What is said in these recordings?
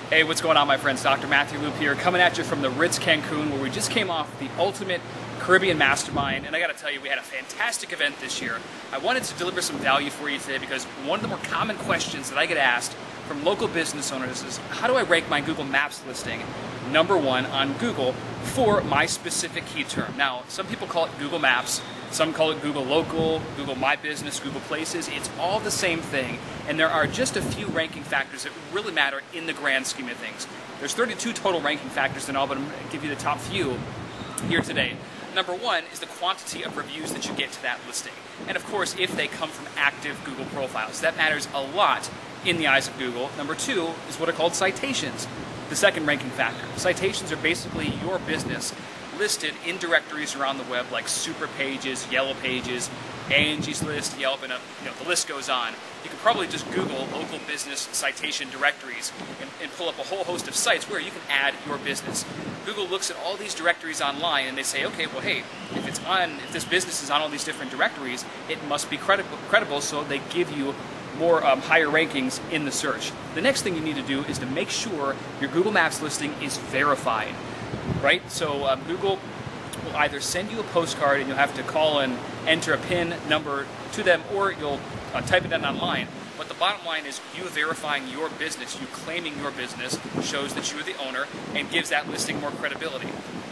Hey, what's going on, my friends? Dr. Matthew Loop here, coming at you from the Ritz Cancun, where we just came off the ultimate Caribbean Mastermind, and I got to tell you, we had a fantastic event this year. I wanted to deliver some value for you today because one of the more common questions that I get asked from local business owners is, how do I rank my Google Maps listing #1 on Google for my specific key term? Now, some people call it Google Maps, some call it Google Local, Google My Business, Google Places. It's all the same thing, and there are just a few ranking factors that really matter in the grand scheme of things. There's 32 total ranking factors in all, but I'm going to give you the top few here today. #1 is the quantity of reviews that you get to that listing. And of course, if they come from active Google profiles, that matters a lot in the eyes of Google. #2 is what are called citations, the second ranking factor. Citations are basically your business listed in directories around the web like Super Pages, Yellow Pages, Angie's List, Yelp, and the list goes on. You can probably just Google local business citation directories and pull up a whole host of sites where you can add your business. Google looks at all these directories online and they say, okay, well, hey, if this business is on all these different directories, it must be credible, so they give you more higher rankings in the search. The next thing you need to do is to make sure your Google Maps listing is verified, right? So Google will either send you a postcard and you'll have to call and enter a PIN number to them, or you'll type it in online. But the bottom line is you verifying your business, you claiming your business, shows that you're the owner and gives that listing more credibility.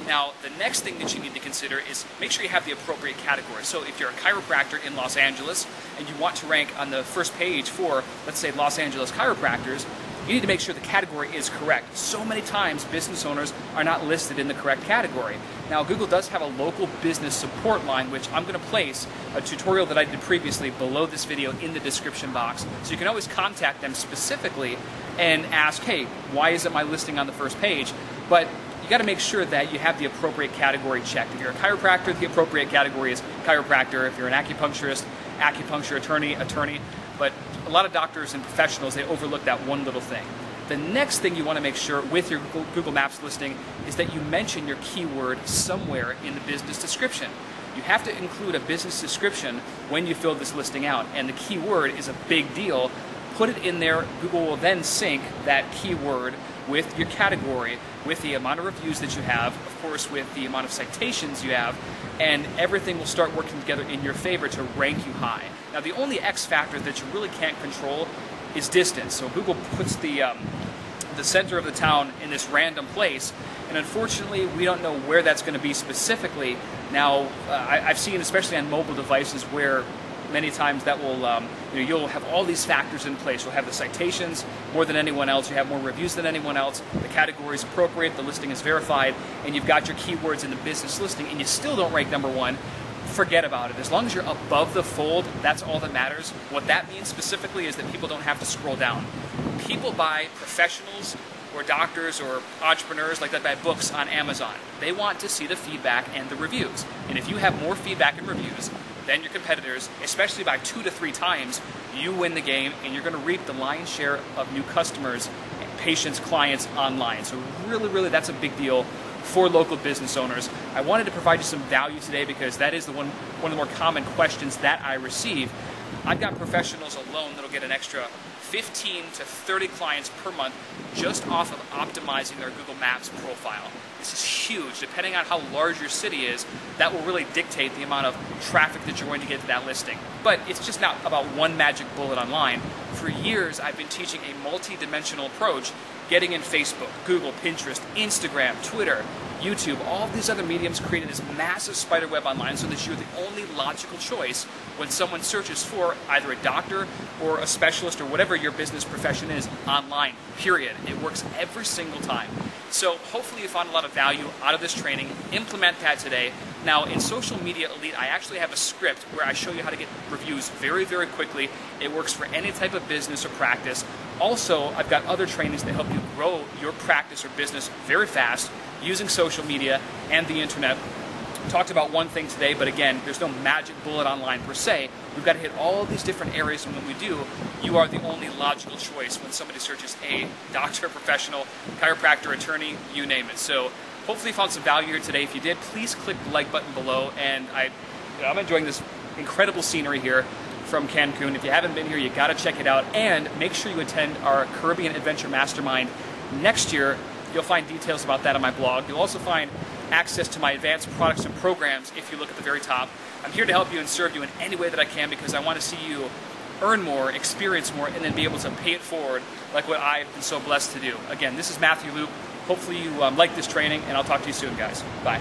Now, the next thing that you need to consider is make sure you have the appropriate category. So if you're a chiropractor in Los Angeles and you want to rank on the first page for, let's say, Los Angeles chiropractors, you need to make sure the category is correct. So many times business owners are not listed in the correct category. Now, Google does have a local business support line, which I'm going to place a tutorial that I did previously below this video in the description box. So you can always contact them specifically and ask, hey, why isn't my listing on the first page? But you got to make sure that you have the appropriate category checked. If you're a chiropractor, the appropriate category is chiropractor. If you're an acupuncturist, acupuncture attorney. But a lot of doctors and professionals, they overlook that one little thing. The next thing you want to make sure with your Google Maps listing is that you mention your keyword somewhere in the business description. You have to include a business description when you fill this listing out, and the keyword is a big deal. Put it in there. Google will then sync that keyword with your category, with the amount of reviews that you have, of course with the amount of citations you have, and everything will start working together in your favor to rank you high. Now, the only X factor that you really can't control is distance. So Google puts the center of the town in this random place, and unfortunately we don't know where that's going to be specifically. Now, I've seen, especially on mobile devices, where many times that will, you'll have all these factors in place. You'll have the citations more than anyone else, you have more reviews than anyone else, the category is appropriate, the listing is verified, and you've got your keywords in the business listing, and you still don't rank #1. Forget about it. As long as you're above the fold, that's all that matters. What that means specifically is that people don't have to scroll down. People buy, professionals or doctors or entrepreneurs like that, buy books on Amazon. They want to see the feedback and the reviews. And if you have more feedback and reviews than your competitors, especially by 2 to 3 times, you win the game, and you're going to reap the lion's share of new customers, patients, clients online. So really, that's a big deal for local business owners. I wanted to provide you some value today because that is one of the more common questions that I receive. I've got professionals alone that'll get an extra 15 to 30 clients per month just off of optimizing their Google Maps profile. This is huge. Depending on how large your city is, that will really dictate the amount of traffic that you're going to get to that listing. But it's just not about one magic bullet online. For years, I've been teaching a multi-dimensional approach, getting in Facebook, Google, Pinterest, Instagram, Twitter, YouTube, all of these other mediums, created this massive spider web online so that you're the only logical choice when someone searches for either a doctor or a specialist or whatever your business profession is online, period. It works every single time. So hopefully you found a lot of value out of this training. Implement that today. Now, in Social Media Elite, I actually have a script where I show you how to get reviews very, very quickly. It works for any type of business or practice. Also, I've got other trainings that help you grow your practice or business very fast using social media and the internet. Talked about one thing today, but again, there's no magic bullet online per se. We've got to hit all these different areas, and when we do, you are the only logical choice when somebody searches a doctor, professional, chiropractor, attorney, you name it. So hopefully you found some value here today. If you did, please click the like button below. And I'm enjoying this incredible scenery here from Cancun. If you haven't been here, you got to check it out, and make sure you attend our Caribbean Adventure Mastermind next year, you'll find details about that on my blog. You'll also find access to my advanced products and programs if you look at the very top. I'm here to help you and serve you in any way that I can because I want to see you earn more, experience more, and then be able to pay it forward like what I've been so blessed to do. Again, this is Matthew Loop. Hopefully you like this training, and I'll talk to you soon, guys. Bye.